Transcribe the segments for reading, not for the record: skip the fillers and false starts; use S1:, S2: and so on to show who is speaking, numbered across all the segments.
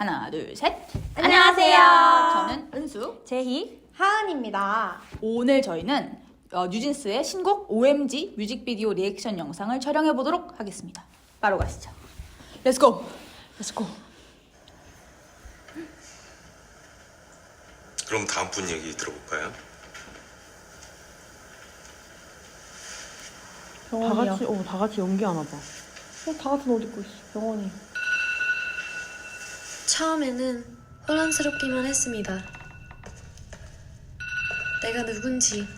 S1: 하나, 둘, 셋.
S2: 안녕하세요.
S1: 저는 은수,
S2: 제희, 하은입니다.
S1: 오늘 저희는 뉴진스의 신곡 OMG 뮤직비디오 리액션 영상을 촬영해 보도록 하겠습니다. 바로 가시죠. 렛츠고! 렛츠고!
S3: 그럼 다음 분 얘기 들어볼까요?
S2: 병원이야.
S4: 다 같이 연기하나 봐.
S2: 다 같은 옷 입고 있어. 병원이.
S5: 처음에는 혼란스럽기만 했습니다. 내가 누군지,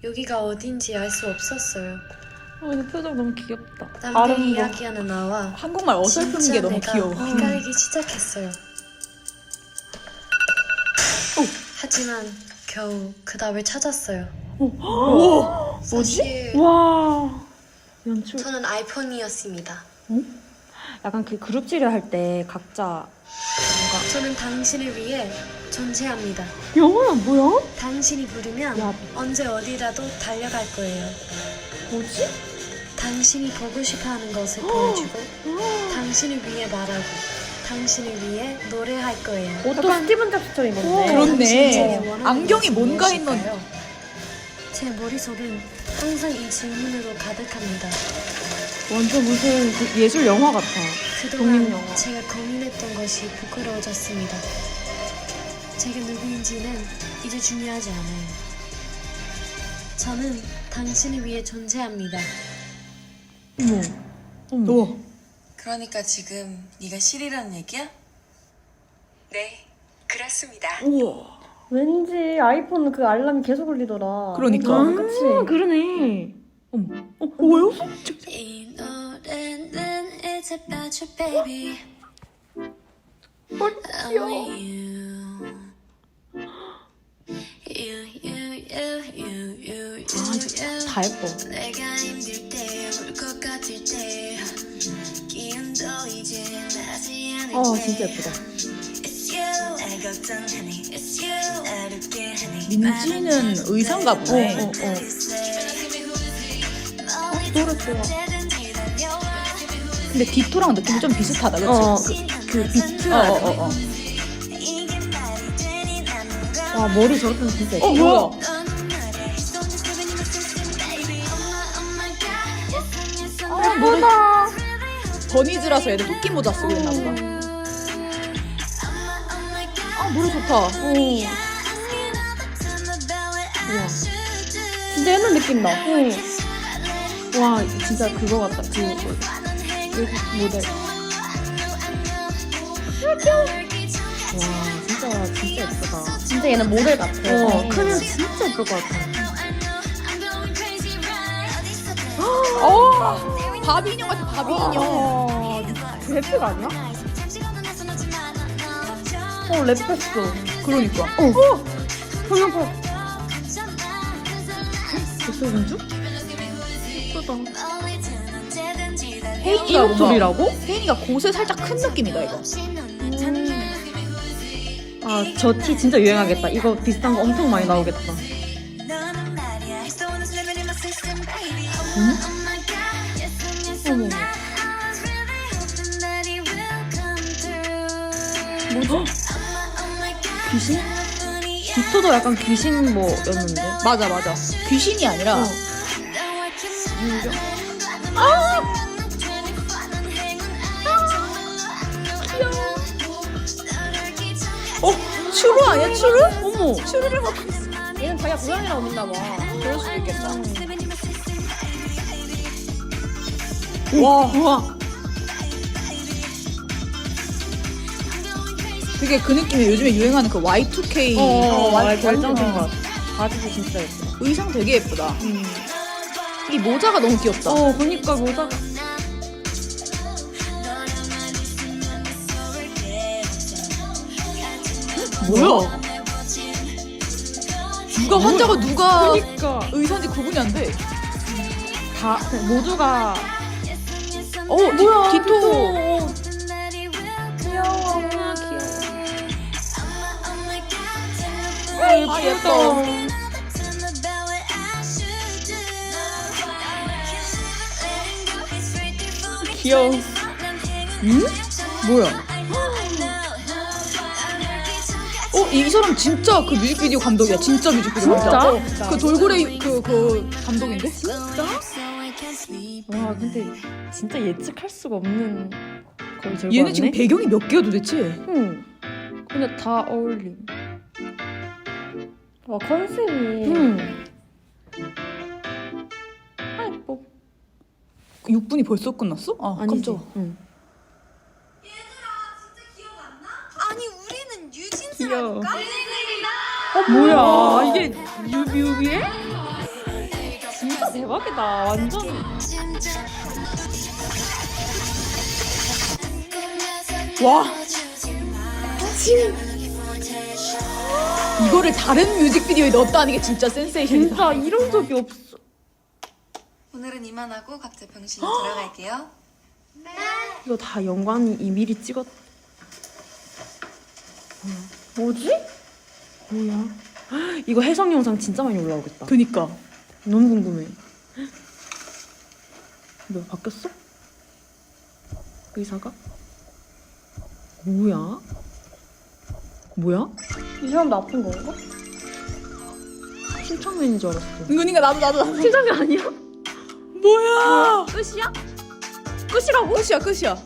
S5: 여기가 어딘지 알 수 없었어요.
S4: 이 표정 너무 귀엽다.
S5: 남들이 이야기하는 나와
S1: 한국말 어설픈
S5: 진짜
S1: 게 너무
S5: 내가
S1: 귀여워.
S5: 헷갈리기 시작했어요. 하지만 겨우 그 답을 찾았어요. 사실
S4: 와 연출.
S5: 저는 아이폰이었습니다.
S4: 약간 그 그룹 치료할 때 각자
S5: 저는 당신을 위해 존재합니다.
S4: 영화야 뭐야?
S5: 당신이 부르면
S4: 야.
S5: 언제 어디라도 달려갈 거예요.
S4: 뭐지?
S5: 당신이 보고 싶어하는 것을 보여주고 당신을 위해 말하고 당신을 위해 노래할 거예요.
S2: 옷도 스티븐 잡스처럼 입었네.
S1: 그렇네.
S5: 제게 원하는
S1: 안경이
S5: 것은
S1: 뭔가
S5: 무엇일까요? 제 머릿속은 항상 이 질문으로 가득합니다.
S4: 완전 무슨 그 예술 영화 같아.
S5: 그동안
S4: 독립영화.
S5: 제가 고민했던 것이 부끄러워졌습니다. 제가 누구인지는 이제 중요하지 않아요. 저는 당신을 위해 존재합니다.
S1: 우와.
S6: 그러니까 지금 네가 실이라는 얘기야? 네, 그렇습니다.
S1: 우와.
S2: 왠지 아이폰 그 알람이 계속 울리더라.
S1: 그러니까.
S2: 그치?
S4: 그러네.
S1: 뭐요?
S5: 이 노래는 It's about you, baby. Only you. You.
S4: 다 예뻐.
S5: 내가 힘들 때, 울 것 같을 때, 기운도 이제 나지 않을 때.
S4: 진짜 예쁘다.
S5: It's you, 날 걱정하니. It's you, 날 웃게 하니.
S1: 민지는 의상가 보네.
S2: 노래 좋아.
S1: 근데 디토랑 느낌이 좀 비슷하다, 그치?
S4: 그 비트.
S2: 와, 머리 저렇게 하면 진짜 예뻐.
S1: 뭐야?
S2: 예쁘다.
S1: 버니즈라서 애들 토끼 모자 쓰고 있나 보다. 노래 좋다.
S2: 우와. 진짜 옛날 느낌 나.
S4: 와 진짜 그거 같다. 그 외국 모델. 와 진짜 예쁘다.
S2: 진짜 얘는 모델 같아.
S4: 크면 진짜 예쁠 것 같아.
S1: 바비 인형 같아, 바비 인형.
S2: 랩백 아니야? 랩했어.
S1: 그러니까.
S4: 성형파. 백설공주?
S1: 혜인이가
S4: 이거
S1: 뭔가
S4: 소리라고?
S1: 혜인이가 곳에 살짝 큰 느낌이다, 이거.
S4: 저 티 진짜 유행하겠다. 이거 비슷한 거 엄청 많이 나오겠다.
S2: 어머.
S4: 뭐지? 귀신? 빅토도 약간 귀신 뭐였는데.
S1: 맞아. 귀신이 아니라 추루 아니야, 추루? 어머, 추루를 먹고 있어.
S2: 얘는 자기가 고양이라고 믿나 봐.
S1: 그럴 수도 있겠다.
S4: 우와.
S1: 되게 그 느낌이 요즘에 유행하는 그 Y2K
S4: 결정된 것 같아. 바지도 진짜 예쁘다.
S1: 의상 되게 예쁘다. 이 모자가 너무 귀엽다.
S4: 그니까 모자가.
S1: 뭐야? 누가 환자가 누가
S4: 그니까.
S1: 의사인지 구분이 안 돼.
S4: 다 모두가.
S1: 뭐야? 디토.
S2: 귀여워.
S1: 예뻐.
S4: 귀여워.
S1: 뭐야? 이 사람 진짜 그 뮤직비디오 감독이야. 진짜 뮤직비디오 감독.
S4: 진짜?
S1: 그 돌고래 그 감독인데?
S4: 와 근데 진짜 예측할 수가 없는 걸 들고
S1: 얘네
S4: 왔네?
S1: 지금 배경이 몇 개야 도대체?
S4: 응. 근데 다 어울림.
S2: 와 컨셉이.
S4: 응. 아 예뻐.
S1: 6분이 벌써 끝났어? 아
S4: 아니지.
S1: 깜짝아.
S4: 응.
S6: 아니 우리는 뉴진스
S4: 귀여워. 뭐야 이게 뮤비에? 진짜 대박이다. 완전.
S1: 와 이거를 다른 뮤직비디오에 넣었다는 게 진짜 센세이션이다.
S4: 진짜 이런 적이 없어.
S6: 오늘은 이만하고 각자 병실로 돌아갈게요.
S4: 이거 다 연관이 미리 찍었.
S2: 뭐지?
S4: 뭐야? 이거 해석 영상 진짜 많이 올라오겠다.
S1: 그니까
S4: 너무 궁금해. 뭐야 바뀌었어? 의사가? 뭐야? 뭐야?
S2: 이 사람도 아픈 건가?
S4: 심창맨인 줄 알았어.
S1: 그니까 나도
S4: 심창맨 아니야?
S1: 뭐야?
S4: 끝이야? 끝이라고?
S1: 끝이야.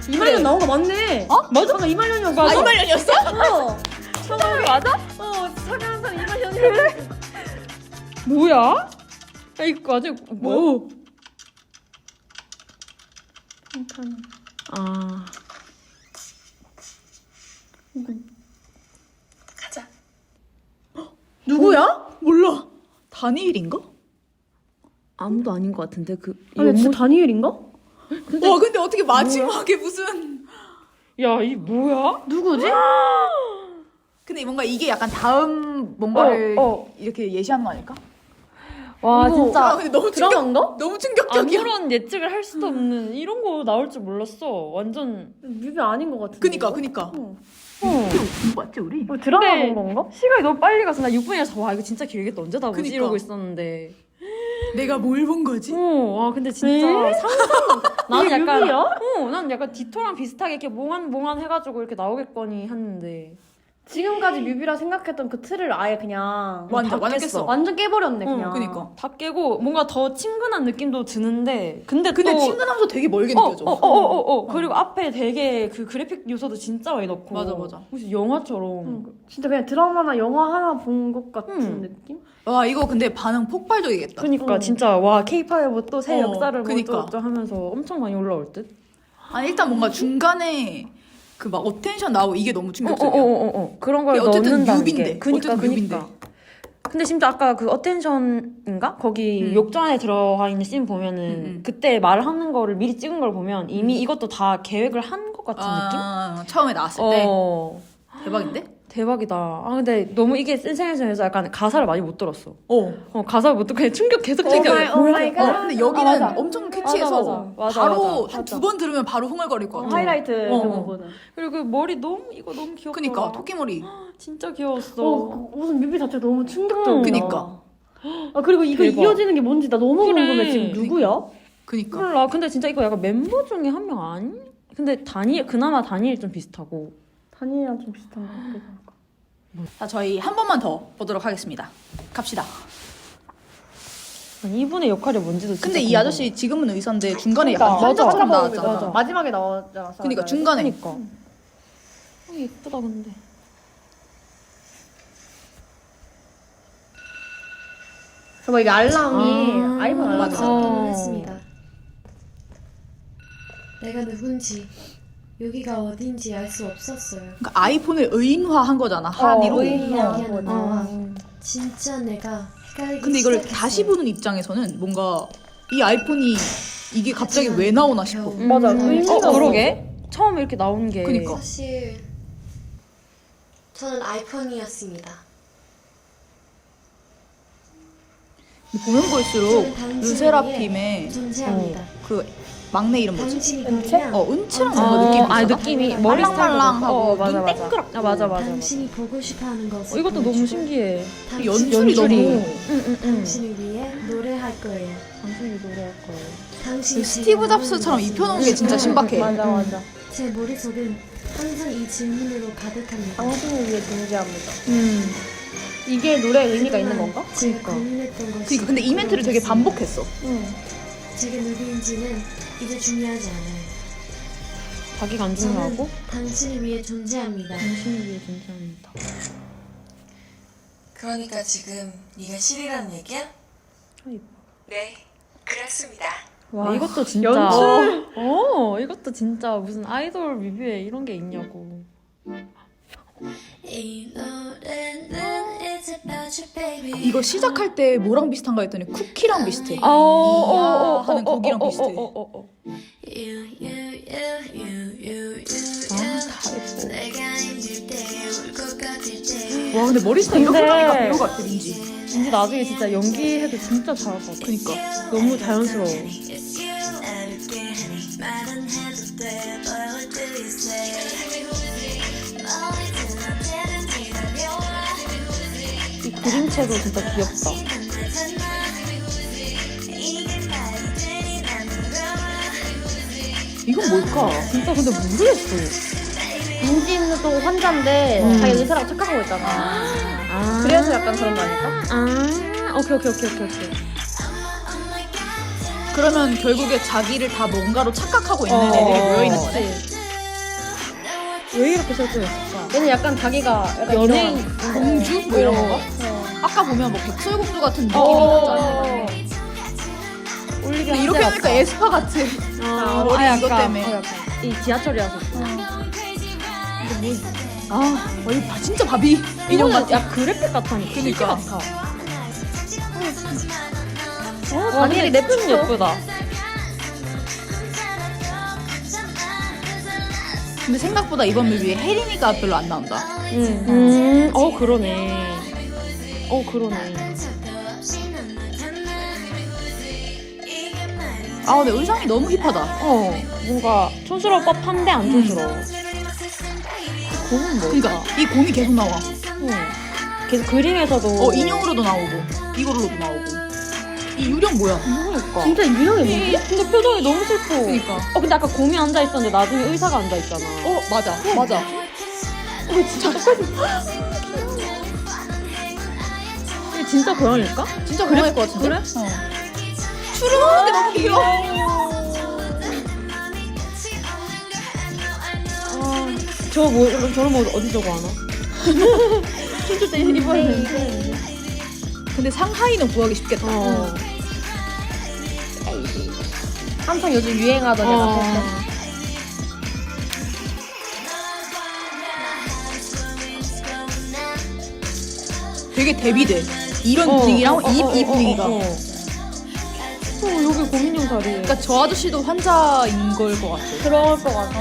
S2: 이말년 나온 거 맞네.
S4: 맞아?
S2: 방금 이말년이었어.
S1: 아 이말년이었어?
S2: 어.
S4: 심창맨 맞아?
S2: 차가운상 이말년이었어.
S4: 뭐야? 야 이거 아직 뭐? 아
S6: 가자.
S1: 누구야? 몰라. 다니엘인가?
S4: 아무도 아닌 것 같은데 그.
S2: 아니 진짜 다니엘인가?
S1: 와 근데 어떻게 마지막에 무슨
S4: 야이 뭐야?
S2: 누구지?
S1: 근데 뭔가 이게 약간 다음 뭔가를 이렇게 예시하는 거 아닐까?
S2: 와
S1: 아,
S2: 진짜
S1: 근데 너무
S2: 드라마인가?
S1: 너무 충격적이야.
S4: 아무런 예측을 할 수도 없는 이런 거 나올 줄 몰랐어. 완전.
S2: 뮤비 아닌 것 같은데.
S1: 그니까. 맞지 우리?
S2: 뭐 드라마
S4: 네.
S2: 본 건가?
S4: 시간이 너무 빨리 가서 나 6분이라서 와 이거 진짜 길겠다 언제 다 보지
S1: 그니까.
S4: 이러고 있었는데.
S1: 내가 뭘 본 거지?
S4: 와 근데 진짜 상상. 나는
S2: 이게
S4: 약간.
S2: 뮤비야?
S4: 나는 약간 디토랑 비슷하게 이렇게 몽환 해가지고 이렇게 나오겠거니 했는데.
S2: 지금까지 뮤비라 생각했던 그 틀을 아예 그냥
S1: 완전
S4: 깼어.
S1: 깼어.
S2: 완전 깨버렸네 그냥.
S1: 그니까.
S4: 다 깨고 뭔가 더 친근한 느낌도 드는데 근데
S1: 근데
S4: 또
S1: 친근하면서 되게 멀게 느껴져.
S4: 그리고 앞에 되게 그 그래픽 요소도 진짜 많이 넣고
S1: 맞아.
S4: 무슨 영화처럼.
S2: 진짜 그냥 드라마나 영화 하나 본 것 같은 느낌?
S1: 와 이거 근데 반응 폭발적이겠다.
S4: 그러니까 진짜 와 K-팝의 뭐 또 새 역사를
S1: 그니까.
S4: 뭐 또 하면서 엄청 많이 올라올 듯.
S1: 아니 일단 뭔가 중간에 그 막 어텐션 나오고 이게 너무 충격적이야.
S4: 그런 걸
S1: 어쨌든
S4: 넣는다는
S1: 뮤비인데.
S4: 게. 그니까.
S1: 어쨌든 뮤비인데.
S4: 근데 심지어 아까 그 어텐션인가? 거기 욕조 안에 들어가 있는 씬 보면은 그때 말하는 거를 미리 찍은 걸 보면 이미 이것도 다 계획을 한 것 같은 느낌?
S1: 처음에 나왔을 때
S4: 어.
S1: 대박인데?
S4: 대박이다. 아 근데 너무 이게 센세이션에서 약간 가사를 많이 못 들었어. 가사를 못 듣고 그냥 충격 계속
S2: 오
S4: 뭐야?
S2: 마이 갓.
S1: 근데 여기는
S2: 맞아.
S1: 엄청 캐치해서
S4: 맞아.
S1: 바로
S4: 맞아.
S1: 한 2번 들으면 바로 흥얼거릴 것 같아.
S2: 하이라이트 그
S1: 어.
S2: 부분은.
S4: 그리고 그 머리 이거 너무 귀엽다.
S1: 그니까 토끼머리.
S4: 진짜 귀여웠어.
S2: 그 무슨 뮤비 자체 너무 충격적이야.
S1: 그니까.
S2: 아 그리고 이거
S4: 대박.
S2: 이어지는 게 뭔지 나 너무
S4: 그래.
S2: 궁금해. 지금 누구야?
S1: 그니까.
S4: 몰라. 근데 진짜 이거 약간 멤버 중에 한 명 아니? 근데 그나마 다니엘 좀 비슷하고.
S2: 다니엘이랑 좀 비슷한 것 같기도 하고.
S1: 자 저희 한 번만 더 보도록 하겠습니다. 갑시다.
S4: 아니, 이분의 역할이 뭔지도 진짜
S1: 근데 이
S4: 궁금해.
S1: 아저씨 지금은 의사인데 중간에
S2: 그러니까.
S1: 약간 환자처럼
S2: 맞아.
S1: 나왔잖아.
S2: 맞아. 마지막에 나왔잖아.
S1: 그니까 중간에.
S4: 그니까. 예쁘다 근데.
S2: 저거 이게 알람이 아이폰 알람이.
S1: 맞아.
S5: 결혼했습니다. 내가 누군지 여기가 어딘지 알 수 없었어요.
S1: 그러니까 아이폰을 의인화한 거잖아. 한이로.
S5: 이야기하는 나와 진짜 내가 헷갈리기
S1: 근데 이걸
S5: 시작했어요.
S1: 다시 보는 입장에서는 뭔가 이 아이폰이 이게 갑자기 왜 나오나 싶어.
S2: 맞아. 의미가
S4: 그러게. 처음에 이렇게 나온 게.
S1: 그니까.
S5: 사실 저는 아이폰이었습니다.
S1: 보면 볼수록
S5: 저는 당신을
S1: 르세라핌의
S5: 위해 존재합니다.
S1: 그 막내 이름 뭐지?
S5: 당신이
S2: 은채?
S5: 보면
S1: 은채랑 뭔가 느낌이 비슷하다.
S4: 느낌이 머리
S1: 말랑말랑하고
S4: 맞아,
S1: 눈
S4: 맞아.
S1: 땡그랗고.
S4: 맞아.
S5: 당신이 보고 싶어하는 것을
S4: 이것도 너무
S5: 보여주고
S4: 신기해.
S1: 연출이 너무
S5: 당신을 위해 노래할 거예요.
S4: 당신이 노래할 거예요.
S5: 당신이
S1: 스티브 잡스처럼 입혀놓은 게 진짜 신박해.
S2: 맞아.
S5: 제 머릿속은 항상 이 질문으로 가득합니다.
S2: 당신을 위해 존재합니다. 이게 노래에 의미가 있는 건가?
S5: 제가
S4: 그러니까.
S5: 고민했던 것이
S1: 그러니까 근데 이 멘트를 되게 반복했어.
S5: 제가 누구인지는 이제 중요하지 않아요.
S4: 자기가 안
S5: 저는
S4: 중요하고
S5: 당신을 위해 존재합니다.
S4: 당신을 위해 존재합니다.
S6: 그러니까 지금 네가 실이라는 얘기야?
S4: 아이고.
S6: 네, 그렇습니다.
S4: 와, 이것도 진짜
S2: 연출!
S4: 이것도 진짜 무슨 아이돌 뮤비에 이런 게 있냐고.
S5: 이 노래는 It's about you, baby.
S1: 이거 시작할 때 뭐랑 비슷한가 했더니 쿠키랑 비슷해.
S4: 아,
S1: 이야 하는 거기랑 비슷해.
S4: 다 예뻐.
S5: 내가 힘들 때 울것 같을 때
S1: 와 근데 머리 스타일 이렇게
S4: 근데-
S1: 하니까 배우 같아 민지.
S4: 진짜 나중에 진짜 연기해도 진짜 잘할 것 같아.
S1: 그니까.
S4: 너무 자연스러워.
S5: It's you. 어렵게 하니 말은 해도 돼 But what do you say? 멀리 들어 때는 기다려
S4: 이 그림체도 진짜 귀엽다.
S5: 이게 말이 되니 난 물어봐
S1: 이건 뭘까?
S4: 진짜 근데 모르겠어.
S2: 민지는 또 환자인데 자기 의사라고 착각하고 있잖아.
S4: 아.
S2: 그래서 약간 그런 거 아닐까?
S4: 아, 오케이.
S1: 그러면 결국에 자기를 다 뭔가로 착각하고 있는 애들이 모여있는 거네.
S4: 왜 이렇게 설정했을까?
S2: 얘는 약간 자기가 약간
S4: 연예인
S2: 이런-
S1: 공주? 뭐 이런 건가? 아까 보면 뭐 백설공주 같은 느낌이 나잖아.
S4: 올리기
S1: 근데 이렇게 하니까 에스파 같아. 머리 이거 때문에.
S4: 이 지하철이라서.
S1: 이거 진짜 바비 인형
S4: 이거는
S1: 같아.
S4: 야 그래픽 같다니까.
S1: 그니까.
S4: 같아.
S2: 다니엘이
S4: 근데
S2: 랩
S4: 좀 예쁘다.
S1: 근데 생각보다 이번 뮤비에 혜린이가 별로 안 나온다.
S4: 그러네. 그러네.
S1: 아 근데 의상이 너무 힙하다.
S4: 뭔가 촌스러울 법한데 안 촌스러워. 고는 뭘까?
S1: 그러니까 이 곰이 계속 나와.
S4: 계속 그림에서도
S1: 인형으로도 나오고 이거로도 나오고. 이 유령 뭐야?
S4: 그러니까.
S2: 진짜 유형이 뭐지?
S4: 근데 표정이 너무 슬퍼.
S1: 그러니까.
S4: 근데 아까 곰이 앉아 있었는데 나중에 의사가 앉아 있잖아.
S1: 맞아.
S4: 진짜 똑같이. 이게 진짜 고양일까?
S1: 진짜 그럴 것 같은데?
S4: 그래?
S1: 추르는 게 너무 귀여워.
S4: 저런 뭐 어디 저거 하나? 춤출 때 입어야 되는데.
S1: 근데 상하이는 구하기 쉽겠다.
S2: 한창 요즘 유행하던 애 같았어.
S1: 되게 대비돼. 이런 분위기랑 이 분위기가.
S4: 여기 고민형 자리에.
S1: 그러니까 저 아저씨도 환자인 걸 것 같아.
S2: 그럴 것 같아.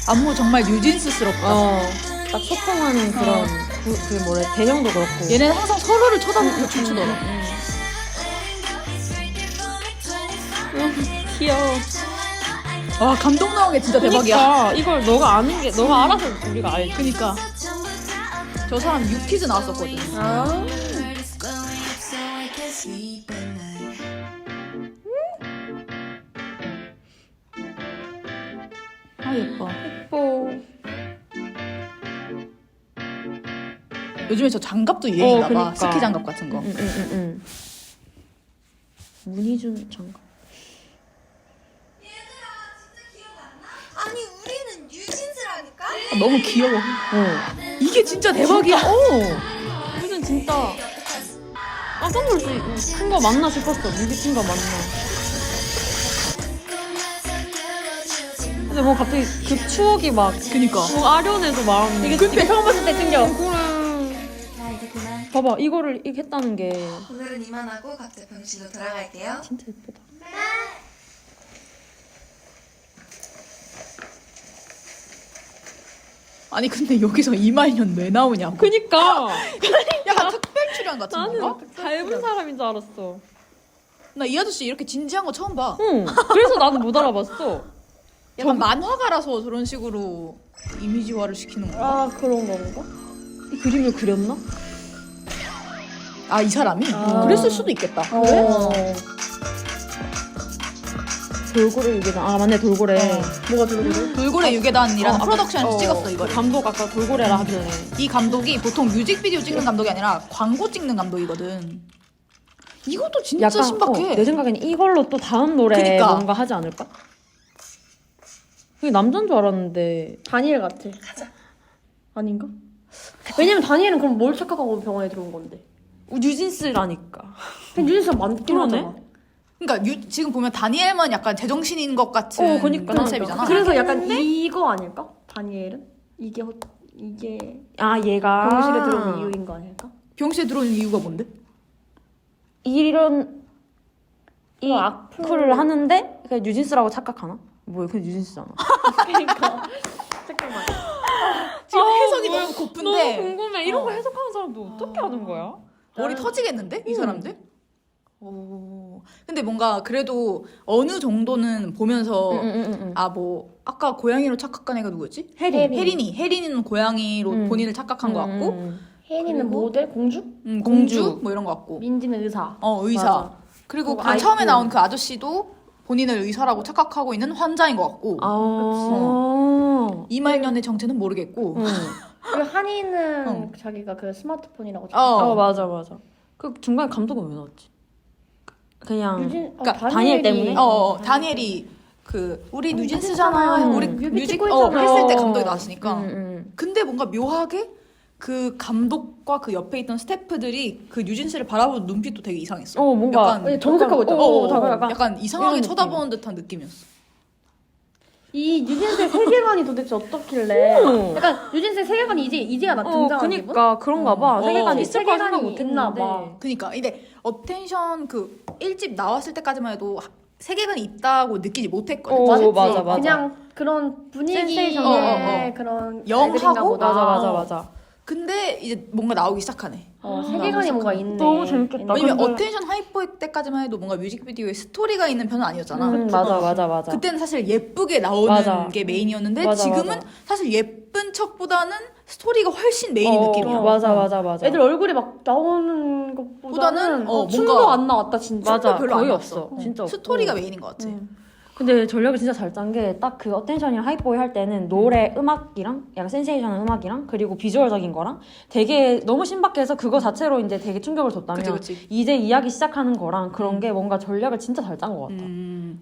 S1: 안무 정말 뉴진스스럽다.
S4: 딱 소통하는 그런 대형도 그렇고.
S1: 얘네는 항상 서로를 쳐다보고 춤추더라.
S4: 귀여워.
S1: 와 감동 나온 게 진짜 대박이야.
S4: 그러니까 이걸 너가 아는 게 너가 알아서 우리가 알지.
S1: 그니까 저 사람 유퀴즈 나왔었거든. 예뻐. 요즘에 저 장갑도 유행인가 봐.
S4: 그러니까.
S1: 스키 장갑 같은 거.
S4: 문희준 장갑.
S6: 아니 우리는 뉴진스라니까?
S1: 너무 귀여워. 이게 진짜 대박이야.
S4: 무슨 진짜 깜짝 놀랐지. 큰 거 맞나 싶었어. 뮤비 큰 거 맞나. 근데 뭐 갑자기 그 추억이 막
S1: 그니까.
S4: 아련해서 말하는 게.
S2: 이게 처음 봤을 때 충격.
S4: 봐봐 이거를 이렇게 했다는 게
S6: 오늘은 이만하고 각자 병실로 돌아갈게요.
S4: 진짜 예쁘다.
S1: 아니 근데 여기서 이마인현 왜 나오냐고.
S4: 그니까
S1: 약간 특별 출연 같은
S4: 나는
S1: 건가?
S4: 닮은 사람인 줄 알았어.
S1: 나 이 아저씨 이렇게 진지한 거 처음 봐.
S4: 응. 그래서 나는 못 알아봤어.
S1: 약간 만화가라서 저런 식으로 이미지화를 시키는 거야.
S2: 그런 건가?
S4: 이 그림을 그렸나?
S1: 아, 이 사람이? 그랬을 수도 있겠다.
S2: 그래?
S4: 돌고래 유괴단. 아 맞네 돌고래.
S2: 뭐가 돌고래?
S1: 돌고래 유괴단이라는
S4: 어,
S1: 프로덕션에서
S4: 어,
S1: 찍었어 이거를.
S4: 감독 아까 돌고래라 하길래.
S1: 이 감독이 보통 뮤직비디오 찍는 감독이 아니라 광고 찍는 감독이거든. 이것도 진짜
S4: 약간
S1: 신박해.
S4: 내 생각에는 이걸로 또 다음 노래
S1: 그니까.
S4: 뭔가 하지 않을까? 그게 남자인 줄 알았는데.
S2: 다니엘 같아. 가자. 아닌가? 왜냐면 다니엘은 그럼 뭘 착각하고 병원에 들어온 건데?
S4: 뉴진스라니까.
S2: 그냥 유진스가 많긴
S4: 그러네.
S2: 하잖아.
S1: 그러니까 지금 보면 다니엘만 약간 제정신인 것 같은
S4: 그니까.
S1: 컨셉이잖아.
S2: 그래서 약간 이거 아닐까? 다니엘은? 이게
S4: 아 얘가
S2: 병실에 들어온 이유인 거 아닐까?
S1: 병실에 들어오는 이유가 뭔데?
S4: 이런 이
S2: 악플.
S4: 악플을 하는데 그냥 뉴진스라고 착각하나? 뭐야 그냥 뉴진스잖아.
S2: 그러니까 잠깐만.
S1: 지금 해석이 너무
S4: 너무
S1: 고픈데
S4: 궁금해. 이런 거 해석하는 사람도 어떻게 하는 거야?
S1: 머리 터지겠는데? 이 사람들? 오. 근데 뭔가 그래도 어느 정도는 보면서 아 뭐 아까 고양이로 착각한 애가 누구였지? 혜린이는 고양이로 본인을 착각한 것 같고
S2: 혜인이는
S1: 그리고?
S2: 모델? 공주?
S1: 공주 뭐 이런 것 같고
S2: 민지는 의사.
S1: 의사.
S2: 맞아.
S1: 그리고
S2: 그리고
S1: 그 처음에
S2: 아이콘.
S1: 나온 그 아저씨도 본인을 의사라고 착각하고 있는 환자인 것 같고 이말년의 정체는 모르겠고
S2: 그리고 한이는 자기가 그 스마트폰이라고.
S4: 맞아. 그 중간에 감독은 왜 나왔지? 그냥
S1: 그러니까
S4: 다니엘 때문에?
S1: 다니엘이 그 우리 뉴진스잖아. 우리 뮤직
S2: 찍고 있잖아.
S1: 했을 때 감독이 나왔으니까.
S4: 음.
S1: 근데 뭔가 묘하게 그 감독과 그 옆에 있던 스태프들이 그 뉴진스를 바라보는 눈빛도 되게 이상했어.
S4: 뭔가
S1: 약간
S2: 정색하고 있잖아.
S1: 약간 이상하게
S4: 이런
S1: 쳐다보는 듯한 느낌이었어.
S2: 이 뉴진스의 세계관이 도대체 어떻길래? 약간 뉴진스의 세계관이 이제야 나 등장한 기분?
S4: 그니까 그런가 봐. 세계관이
S1: 어.
S4: 있을 거라 생각
S2: 세계관이
S4: 못
S2: 있나
S4: 했는데.
S2: 봐.
S1: 그니까 근데 어텐션 그 1집 나왔을 때까지만 해도 세계관이 있다고 느끼지 못했거든.
S4: 맞아.
S2: 그냥 그런 분위기의
S4: 센세이션의
S2: 그런
S1: 영하고?
S2: 애들인가 보다.
S4: 맞아.
S1: 근데 이제 뭔가 나오기 시작하네.
S2: 세계관이 뭔가 있네.
S4: 너무 재밌겠다.
S1: 왜냐면
S4: 근데-
S1: 어텐션 하이퍼 때까지만 해도 뭔가 뮤직비디오에 스토리가 있는 편은 아니었잖아.
S4: 맞아.
S1: 그때는 사실 예쁘게 나오는
S4: 맞아.
S1: 게 메인이었는데
S4: 맞아,
S1: 지금은
S4: 맞아.
S1: 사실 예쁜 척보다는 스토리가 훨씬 메인 느낌이야.
S4: 맞아.
S2: 애들 얼굴이 막 나오는 것보다는
S1: 보다는
S2: 춤도
S1: 뭔가-
S2: 안 나왔다 진짜.
S4: 맞아.
S1: 별로
S4: 거의
S1: 안
S4: 없어.
S1: 나왔어.
S4: 진짜 없고.
S1: 스토리가 메인인 것 같아.
S4: 근데 전략을 진짜 잘 짠 게 딱 그 어텐션이랑 하이보이 할 때는 노래 음악이랑 약간 센세이션한 음악이랑 그리고 비주얼적인 거랑 되게 너무 신박해서 그거 자체로 이제 되게 충격을 줬다면
S1: 그치.
S4: 이제 이야기 시작하는 거랑 그런 게 뭔가 전략을 진짜 잘 짠 것 같아.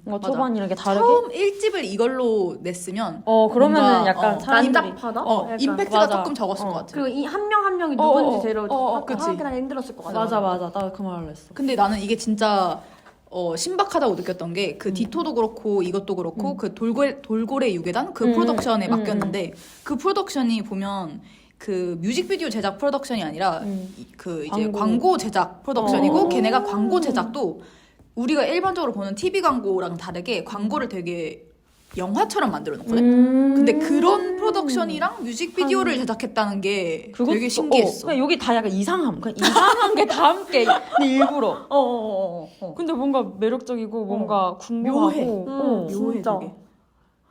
S4: 뭔가 초반이랑 게 다르게.
S1: 처음 1집을 이걸로 냈으면
S4: 그러면은
S1: 뭔가,
S4: 약간 사람들이
S2: 난잡하다. 약간.
S1: 임팩트가
S4: 맞아.
S1: 조금 적었을 것 같아.
S2: 그리고 이 한 명 한 명이 누군지 제대로
S1: 그치.
S2: 파악하기 힘들었을 것 같아.
S4: 맞아. 나 그 말을 했어.
S1: 근데 나는 이게 진짜 신박하다고 느꼈던 게 그 디토도 그렇고 이것도 그렇고 그 돌고래 유괴단 그 프로덕션에 맡겼는데 그 프로덕션이 보면 그 뮤직비디오 제작 프로덕션이 아니라 그 이제 광고 제작 프로덕션이고 걔네가 광고 제작도 우리가 일반적으로 보는 TV 광고랑 다르게 광고를 되게 영화처럼 만들어 놓거든. 근데 그런 프로덕션이랑 뮤직비디오를 제작했다는 게 되게 신기했어.
S4: 그냥 여기 다 약간 이상함. 그냥 이상한 게 다 함께. 근데 일부러. 근데 뭔가 매력적이고 뭔가 궁금하고.
S1: 묘해
S2: 진짜.
S1: 되게.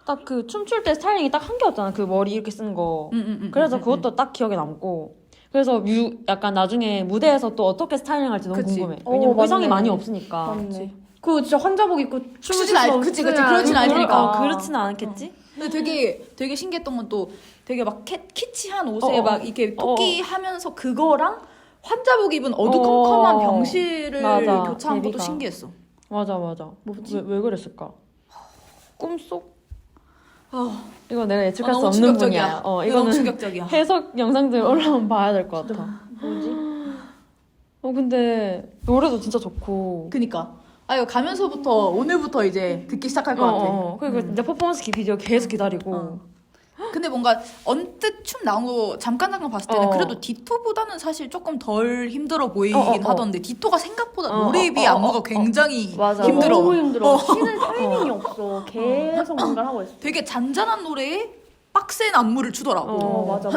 S4: 딱 그 춤출 때 스타일링이 딱 한 개였잖아. 그 머리 이렇게 쓰는 거. 그래서 그것도 딱 기억에 남고. 그래서 약간 나중에 무대에서 또 어떻게 스타일링 할지 너무
S1: 그치.
S4: 궁금해. 왜냐면
S2: 맞네.
S4: 의상이 많이 없으니까.
S2: 맞네. 그 진짜 환자복 입고 춤을
S1: 추진 않- 그치, 그렇진 않으니까.
S4: 그렇지는 않겠지?
S1: 근데 되게 신기했던 건 또 되게 막 키치한 옷에
S4: 어,
S1: 막 이렇게 토끼 하면서 그거랑 환자복 입은 어두컴컴한 병실을
S4: 맞아.
S1: 교차한 것도
S4: 데뷔가.
S1: 신기했어.
S4: 맞아. 왜 그랬을까? 꿈속? 이거 내가 예측할 수
S1: 너무
S4: 없는
S1: 충격적이야.
S4: 분이야.
S1: 이거 너무
S4: 이거는
S1: 충격적이야.
S4: 해석 영상들 올라오면 봐야 될 것 같아.
S2: 뭐지?
S4: 근데 노래도 진짜 좋고.
S1: 그니까. 이거 가면서부터 오늘부터 이제 듣기 시작할 것 같아.
S4: 그리고 이제 퍼포먼스 비디오 계속 기다리고.
S1: 근데 뭔가 언뜻 춤 나온 거 잠깐 봤을 때는 그래도 디토보다는 사실 조금 덜 힘들어 보이긴 하던데 디토가 생각보다 노래에 비해 안무가 굉장히
S4: 맞아.
S1: 힘들어.
S2: 너무 힘들어. 쉬는 타이밍이 없어. 계속 뭔가를 하고 있어.
S1: 되게 잔잔한 노래에 빡센 안무를 추더라고.
S2: 맞아.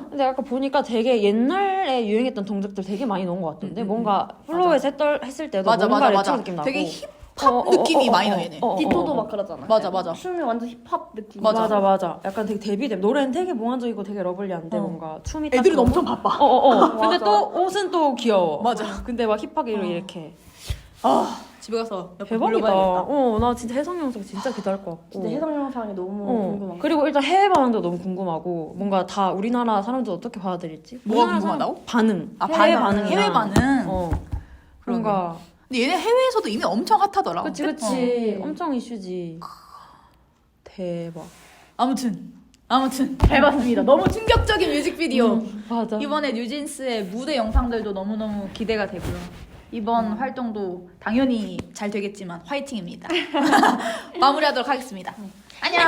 S4: 근데 아까 보니까 되게 옛날에 유행했던 동작들 되게 많이 넣은 것 같던데 뭔가 플로우에서 했을 때도 뭔가를 추는 느낌 나고.
S1: 되게 팝 느낌이 많이 나 얘네.
S2: 디토도 막 그러잖아.
S1: 맞아, 맞아.
S2: 춤이 완전 힙합 느낌.
S1: 맞아.
S4: 맞아. 약간 되게 데뷔돼. 노래는 되게 몽환적이고 되게 러블리한데 뭔가 춤이 딱
S1: 애들은
S4: 그거-
S1: 엄청 바빠.
S4: 근데
S2: 맞아.
S4: 또 옷은 또 귀여워.
S1: 맞아.
S4: 근데 막 힙하게 이렇게.
S1: 집에 가서 옆에
S4: 대박이다.
S1: 불러봐야겠다.
S4: 나 진짜 해성 영상 진짜 기대할 것 같고.
S2: 근데 해성 영상이 너무 궁금한 거.
S4: 그리고 일단 해외 반응도 너무 궁금하고 뭔가 다 우리나라 사람들 어떻게 받아들일지.
S1: 뭐가
S4: 우리나라
S1: 궁금하다고?
S4: 반응.
S1: 아,
S4: 해외
S1: 반응.
S4: 반응이랑.
S1: 해외 반응.
S4: 뭔가
S1: 근데 얘네 해외에서도 이미 엄청 핫하더라.
S4: 그치. 엄청 이슈지. 대박.
S1: 아무튼 잘 봤습니다. 너무 충격적인 뮤직비디오.
S4: 맞아.
S1: 이번에 뉴진스의 무대 영상들도 너무너무 기대가 되고요. 이번 활동도 당연히 잘 되겠지만 화이팅입니다. 마무리하도록 하겠습니다. 안녕.